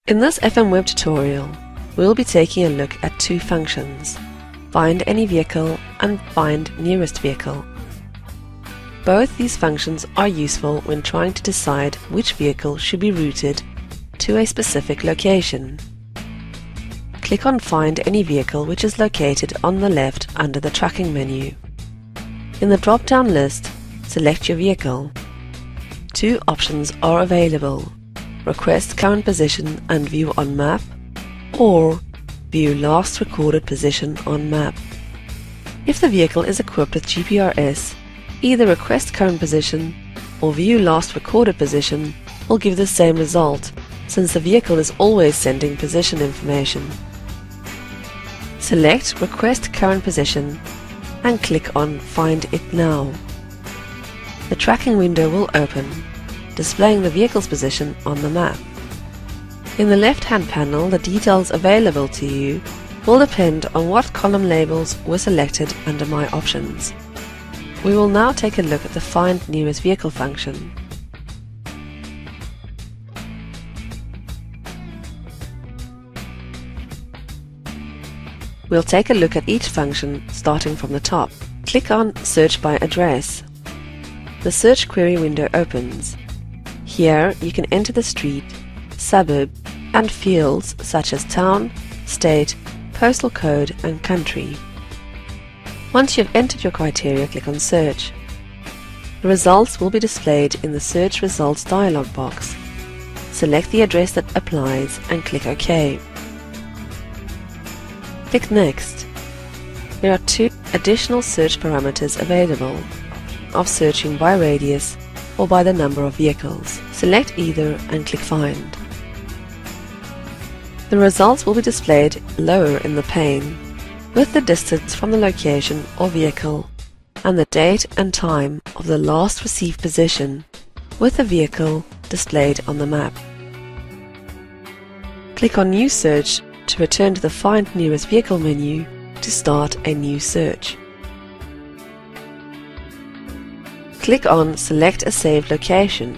In this FM Web tutorial, we'll be taking a look at two functions, Find Any Vehicle and Find Nearest Vehicle. Both these functions are useful when trying to decide which vehicle should be routed to a specific location. Click on Find Any Vehicle, which is located on the left under the tracking menu. In the drop-down list, select your vehicle. Two options are available: Request Current Position and View on Map, or View Last Recorded Position on Map. If the vehicle is equipped with GPRS, either Request Current Position or View Last Recorded Position will give the same result, since the vehicle is always sending position information. Select Request Current Position and click on Find It Now. The tracking window will open, displaying the vehicle's position on the map. In the left-hand panel, the details available to you will depend on what column labels were selected under My Options. We will now take a look at the Find Nearest Vehicle function. We'll take a look at each function starting from the top. Click on Search by Address. The search query window opens. Here you can enter the street, suburb, and fields such as town, state, postal code, and country. Once you've entered your criteria, click on Search. The results will be displayed in the Search Results dialog box. Select the address that applies and click OK. Click Next. There are two additional search parameters available, of searching by radius or by the number of vehicles. Select either and click Find. The results will be displayed lower in the pane, with the distance from the location or vehicle and the date and time of the last received position, with the vehicle displayed on the map. Click on New Search to return to the Find Nearest Vehicle menu to start a new search. Click on Select a saved location,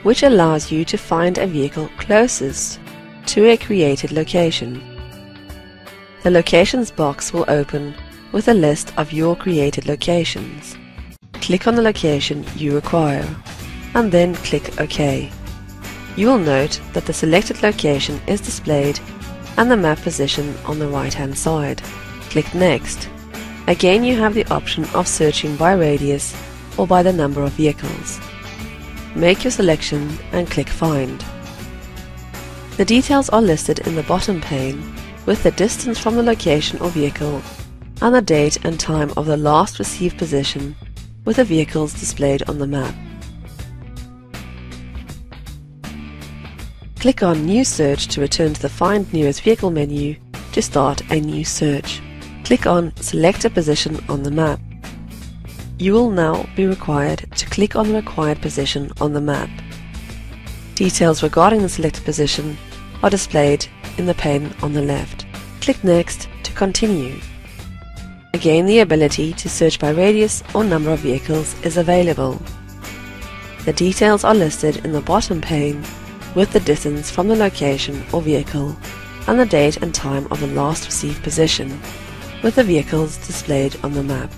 which allows you to find a vehicle closest to a created location. The Locations box will open with a list of your created locations. Click on the location you require, and then click OK. You will note that the selected location is displayed and the map position on the right-hand side. Click Next. Again, you have the option of searching by radius or by the number of vehicles. Make your selection and click Find. The details are listed in the bottom pane, with the distance from the location or vehicle and the date and time of the last received position, with the vehicles displayed on the map. Click on New Search to return to the Find Nearest Vehicle menu to start a new search. Click on Select a Position on the map. You will now be required to click on the required position on the map. Details regarding the selected position are displayed in the pane on the left. Click Next to continue. Again, the ability to search by radius or number of vehicles is available. The details are listed in the bottom pane, with the distance from the location or vehicle and the date and time of the last received position, with the vehicles displayed on the map.